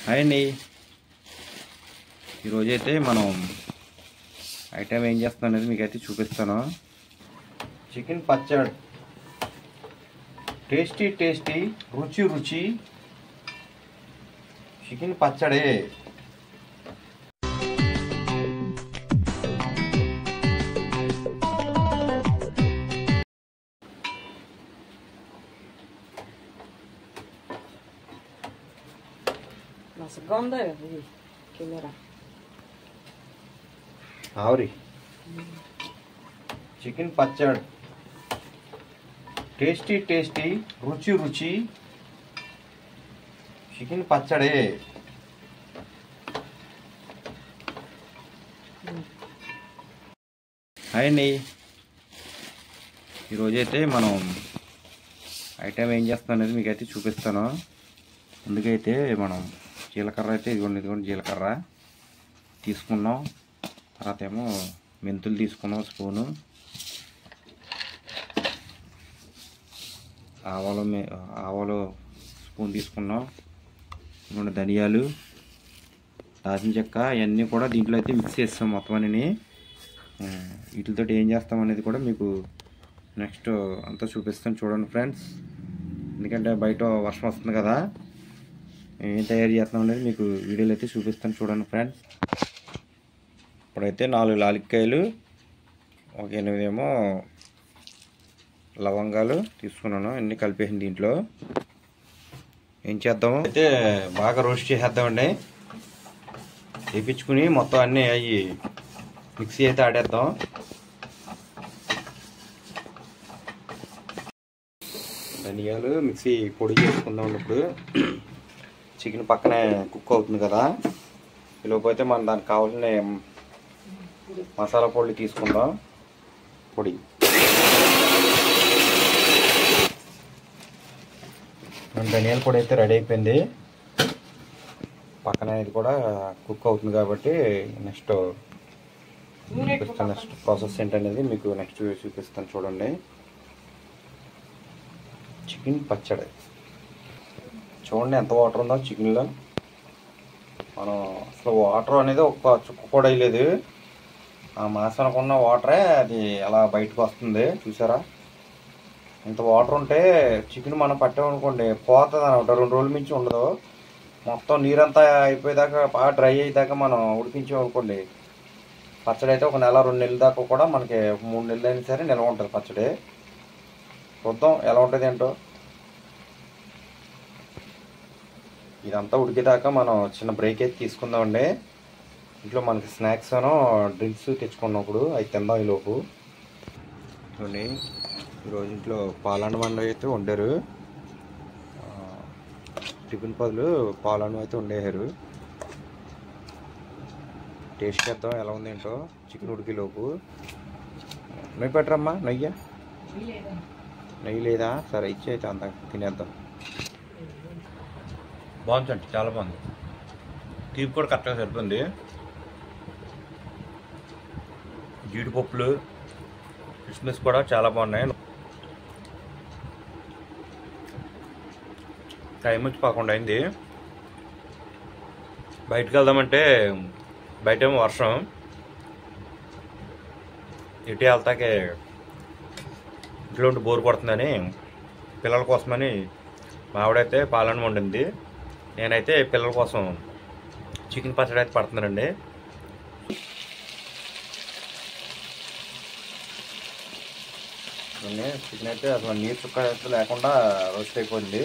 Hi అండి. ఈరోజైతే మనం ఐటెం ఏం చేస్తాం అనేది మీకైతే చూపిస్తాను. చికెన్ పచ్చడి, టేస్టీ రుచి చికెన్ పచ్చడి. La seconda è lì, che era. ఆవరి chicken పచ్చడి, టేస్టీ రుచి చికెన్ పచ్చడి. హాయ్ అండి. ఈరోజైతే మనం ఐటెం ఏం చేస్తాం అనేది మీకైతే చూపిస్తాను. అందుకైతే మనం జీలకర్ర అయితే ఇదిగోండి జీలకర్ర తీసుకున్నాం. తర్వాత ఏమో మెంతులు తీసుకున్నాం స్పూను, ఆవాలు స్పూన్ తీసుకున్నాం, ఇదిగోండి ధనియాలు, దాల్చిన చెక్క, ఇవన్నీ కూడా దీంట్లో అయితే మిక్స్ చేస్తాం మొత్తం అన్నీ. వీటితో ఏం చేస్తాం అనేది కూడా మీకు నెక్స్ట్ అంతా చూపిస్తాను, చూడండి ఫ్రెండ్స్. ఎందుకంటే బయట వర్షం వస్తుంది కదా, ఏం తయారు చేస్తాం అనేది మీకు వీడియోలో అయితే చూపిస్తాను, చూడండి ఫ్రెండ్స్. ఇప్పుడైతే 4 లాలిక్కాయలు, ఒక 8 ఏమో లవంగాలు తీసుకున్నాను, అన్నీ కలిపేసింది దీంట్లో. ఏం చేద్దాము అయితే బాగా రోస్ట్ చేసేద్దామండి. వేపించుకుని మొత్తం అన్నీ అవి మిక్సీ అయితే ఆడేద్దాం. ధనియాలు మిక్సీ పొడి చేసుకుందాం. ఇప్పుడు చికెన్ పక్కనే కుక్ అవుతుంది కదా, లేకపోతే మనం దానికి కావాల్సిన మసాలా పొడి తీసుకుందాం. పొడి ధనియాల పొడి అయితే రెడీ అయిపోయింది. పక్కన ఇది కూడా కుక్ అవుతుంది కాబట్టి నెక్స్ట్ ప్రాసెస్ ఏంటనేది మీకు నెక్స్ట్ చూపిస్తాను, చూడండి. చికెన్ పచ్చడి చూడండి ఎంత వాటర్ ఉందో చికెన్లో. మనం అసలు వాటర్ అనేది ఒక చుక్క కూడా వేయలేదు. ఆ మాసానికి ఉన్న వాటరే అది అలా బయటకు వస్తుంది, చూసారా? ఇంత వాటర్ ఉంటే చికెన్ మనం పట్టామనుకోండి పోతుంది అనమాట, 2 రోజుల మించి ఉండదు. మొత్తం నీరంతా అయిపోయేదాకా బాగా డ్రై అయ్యేదాకా మనం ఉడికించామనుకోండి, పచ్చడి అయితే 1 నెల 2 నెలల దాకా కూడా మనకి 3 నెలలు అయినా సరే నిల్వ ఉంటుంది పచ్చడి. చూద్దాం ఎలా ఉంటుంది ఏంటో. ఇదంతా ఉడికేదాకా మనం చిన్న బ్రేక్ అయితే తీసుకుందామండి. ఇంట్లో మనకి స్నాక్స్ అను డ్రింక్స్ తెచ్చుకున్నప్పుడు అవి తిందాం ఈలోపు. చూడండి, ఈరోజు ఇంట్లో పాలన్నం అయితే వండారు. టిఫిన్ బదులు పాలన్నం అయితే వండేశారు. టేస్ట్ చేద్దాం ఎలా ఉంది ఏంటో చికెన్ ఉడికేలోపు. నెయ్యి పెట్టరమ్మా, నెయ్యి లేదా? సరే ఇచ్చి అయితే అంత తినేద్దాం. బాగుందండి, చాలా బాగుంది. తీపి కూడా కరెక్ట్గా సరిపోయింది. జీడిపప్పులు, కిస్మిస్ కూడా చాలా బాగున్నాయి. టైం వచ్చి 11 అయింది. బయటకు వెళ్దామంటే బయట ఏమో వర్షం, ఇటు వెళ్తాకే ఇంట్లో ఉండి బోర్ కొడుతుందని పిల్లల కోసమని మా ఆవిడైతే పాలన్నం వండింది. నేనైతే పిల్లల కోసం చికెన్ పచ్చడి అయితే పడుతున్నానండి. చికెన్ అయితే అసలు నీరు చుక్క అయితే లేకుండా రోస్ట్ అయిపోయింది.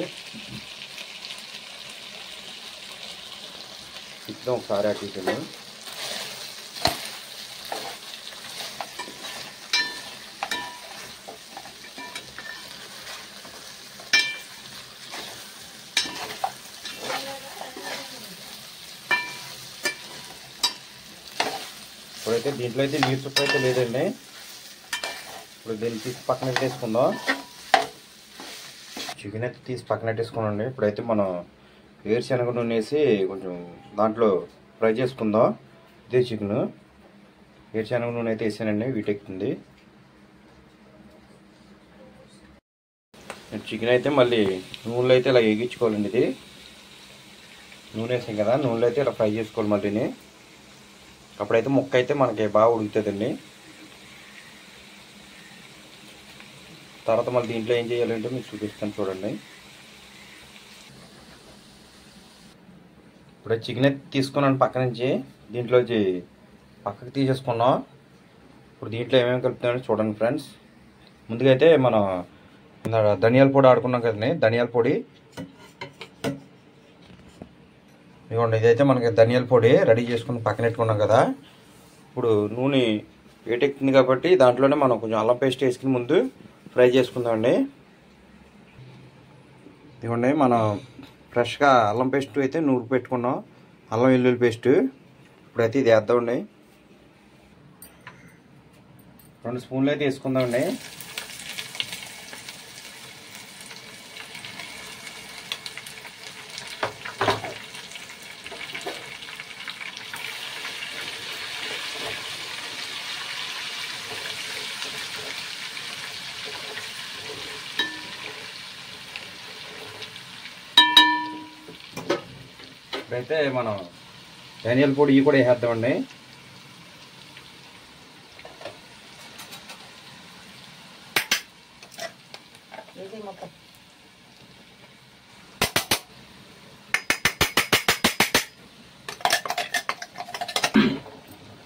తిప్పుదాం ఒకసారి ఆ చికెన్. ఇప్పుడైతే దీంట్లో అయితే నీరు చుక్క అయితే లేదండి. ఇప్పుడు దీన్ని తీసి పక్కన పెట్టేసుకుందాం. చికెన్ అయితే తీసి పక్కన పెట్టేసుకున్నాండి. ఇప్పుడైతే మనం వేరుశనగ నూనె వేసి కొంచెం దాంట్లో ఫ్రై చేసుకుందాం. ఇదే చికెన్ వేరుశనగ నూనె అయితే వేసానండి, వీటెక్కుతుంది. చికెన్ అయితే మళ్ళీ నూనెలో అయితే ఇలా వేగించుకోవాలండి. ఇది నూనె వేసాం కదా, నూనెలో అయితే ఇలా ఫ్రై చేసుకోవాలి మళ్ళీని. అప్పుడైతే ముక్క అయితే మనకి బాగా ఉడుకుతుందండి. తర్వాత మళ్ళీ దీంట్లో ఏం చేయాలంటే మీకు చూపిస్తాను చూడండి. ఇప్పుడు చికెన్ అయితే తీసుకున్నాను పక్క నుంచి, దీంట్లోంచి పక్కకి తీసేసుకున్నాం. ఇప్పుడు దీంట్లో ఏమేమి కలుపుతామని చూడండి ఫ్రెండ్స్. ముందుగా అయితే మనం ధనియాల పొడి ఆడుకున్నాం కదండి, ధనియాల పొడి ఇదిగోండి. ఇదైతే మనకి ధనియాల పొడి రెడీ చేసుకుని పక్కన పెట్టుకున్నాం కదా. ఇప్పుడు నూనె వేటెక్కింది కాబట్టి దాంట్లోనే మనం కొంచెం అల్లం పేస్ట్ వేసుకుని ముందు ఫ్రై చేసుకుందామండి. ఇదిగోండి మనం ఫ్రెష్గా అల్లం పేస్ట్ అయితే నూరు పెట్టుకున్నాం, అల్లం వెల్లుల్లి పేస్ట్. ఇప్పుడైతే ఇది వేద్దామండి. 2 స్పూన్లు అయితే వేసుకుందామండి. ఇప్పుడైతే మనం ధనియాల పొడి కూడా వేసేద్దామండి.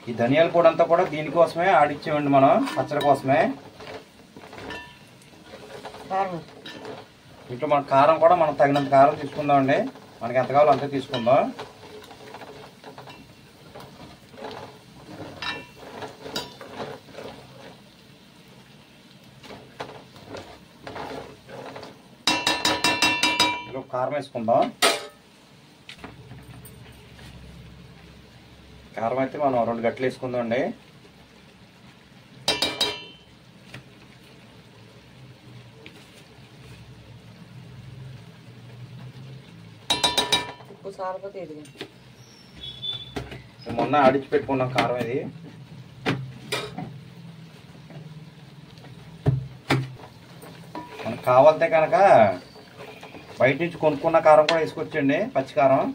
ఈ ధనియాల పొడి అంతా కూడా దీనికోసమే ఆడిచ్చామండి మనం, పచ్చడి కోసమే. ఇంట్లో మన కారం కూడా మనం తగినంత కారం తీసుకుందామండి, మనకి ఎంత కావాలో అంతే తీసుకుందాం. ఇందులో కారం వేసుకుందాం. కారం అయితే మనం 2 గంటలు వేసుకుందాం అండి. మొన్న ఆడిచి పెట్టుకున్నాం కారం ఇది. మనకు కావాలంటే కనుక బయట నుంచి కొనుక్కున్న కారం కూడా వేసుకొచ్చండి, పచ్చికారం.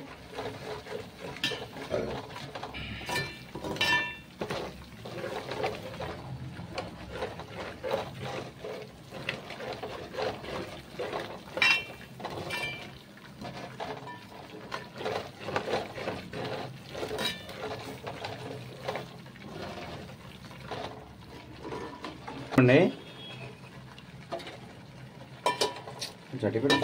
జటి పెట్టి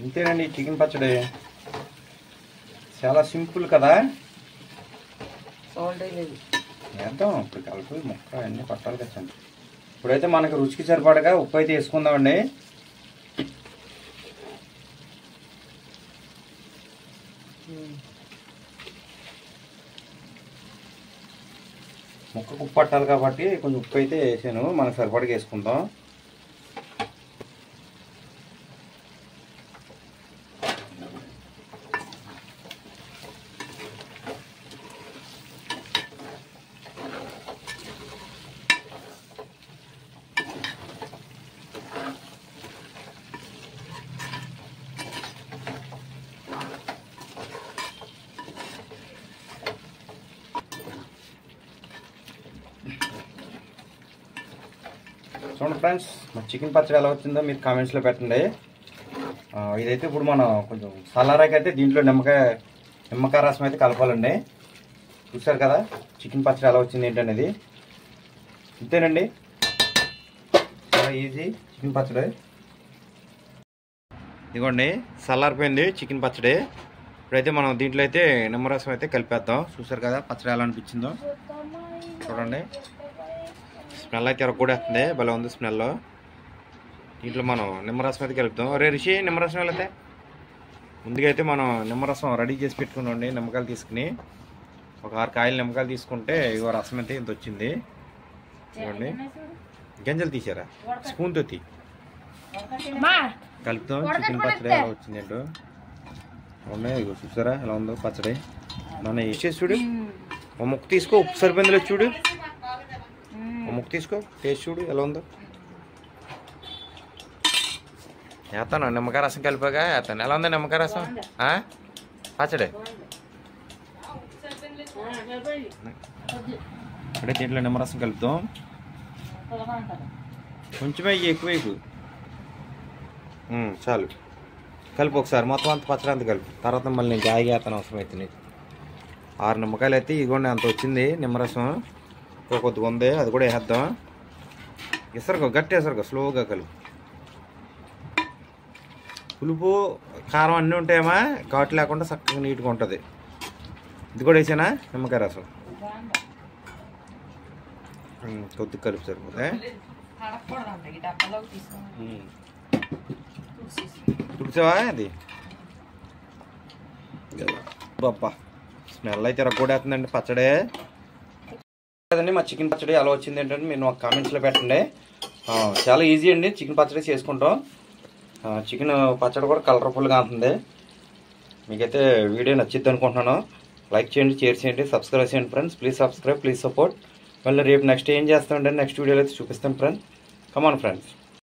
ఇంతేనండి చికెన్ పచ్చడి. చాలా సింపుల్ కదా. వేద్దాం ఇప్పుడు కలిపి ముక్క అన్నీ పట్టాలి కదండి. ఇప్పుడైతే మనకి రుచికి సరిపడగా ఉప్పు అయితే వేసుకుందామండి. ముక్కకు ఉప్పు పట్టాలి కాబట్టి కొంచెం ఉప్పు అయితే వేసాను, మనకు సరిపడగా వేసుకుందాం. చూడండి ఫ్రెండ్స్, మా చికెన్ పచ్చడి ఎలా వచ్చిందో మీరు కామెంట్స్లో పెట్టండి. ఇదైతే ఇప్పుడు మనం కొంచెం చల్లారాకి అయితే దీంట్లో నిమ్మకాయ రసం అయితే కలపాలండి. చూసారు కదా చికెన్ పచ్చడి ఎలా వచ్చింది ఏంటనేది. ఇంతేనండి, చాలా ఈజీ చికెన్ పచ్చడి. ఇదిగోండి చల్లారిపోయింది చికెన్ పచ్చడి. ఇప్పుడైతే మనం దీంట్లో అయితే నిమ్మరసం అయితే కలిపేద్దాం. చూసారు కదా పచ్చడి ఎలా అనిపించిందో చూడండి. స్మెల్ అయితే ఎరగొడేస్తుంది, భలే ఉంది స్మెల్. దీంట్లో మనం నిమ్మరసం అయితే కలుపుతాం. రిషి నిమ్మరసం వెళ్తే ముందుగా అయితే మనం నిమ్మరసం రెడీ చేసి పెట్టుకున్నాండి. నిమ్మకాయలు తీసుకుని ఒక 6 కాయలు నిమ్మకాయలు తీసుకుంటే ఇగో రసం అయితే ఇంత వచ్చింది. చూడండి గింజలు తీసారా, స్పూన్తో కలుపుతాం. చికెన్ పచ్చడి ఎలా వచ్చింది ఏంటో ఉన్నాయి, ఇగో చూసారా ఎలా ఉందో పచ్చడి. నన్ను వేసేసి చూడు. ఒక ముక్క తీసుకో, ఉప్పు సరిపోయిందిలే చూడు. ఒక ముక్క తీసుకో, టేస్ట్ చూడు ఎలా ఉందో. వేస్తాను నిమ్మకాయ రసం కలిపాగా వేస్తాను. ఎలా ఉందా నిమ్మకాయ రసం? పచ్చడి అంటే దీంట్లో నిమ్మరసం కలుపుతాం. కొంచెమే ఎక్కువ ఎక్కువ చాలు. కలిపి ఒకసారి మొత్తం అంత పచ్చడి అంత కలిపి. తర్వాత మళ్ళీ నేను జాయిగా వేస్తాను అవసరం అయితే. నీకు 6 నిమ్మకాయలు అయితే ఇదిగోండి అంత వచ్చింది నిమ్మరసం. కొద్దిగా ఉంది, అది కూడా వేసేద్దాం. ఎసరుకో, గట్టి ఎసరుకో, స్లోగా కలుపు. పులుపు కారం అన్నీ ఉంటాయేమా, ఘాటు లేకుండా చక్కగా నీట్గా ఉంటుంది. ఇది కూడా వేసానా నిమ్మకాయ రసం. కొద్దిగా కలుపు సరిపోతే. తుడిచావా అది? బాప్పా స్మెల్ అయితే రగ్గొడేస్తుందండి పచ్చడే కదండి. మా చికెన్ పచ్చడి ఎలా వచ్చింది ఏంటంటే మీరు నాకు కామెంట్స్లో పెట్టండి. చాలా ఈజీ అండి చికెన్ పచ్చడి చేసుకుంటాం. చికెన్ పచ్చడి కూడా కలర్ఫుల్గా ఉంటుంది. మీకైతే వీడియో నచ్చిద్ది అనుకుంటున్నాను. లైక్ చేయండి, షేర్ చేయండి, సబ్స్క్రైబ్ చేయండి friends. Please subscribe, please support. మళ్ళీ రేపు నెక్స్ట్ ఏం చేస్తామంటే నెక్స్ట్ వీడియోలో అయితే చూపిస్తాను ఫ్రెండ్స్. Come on friends.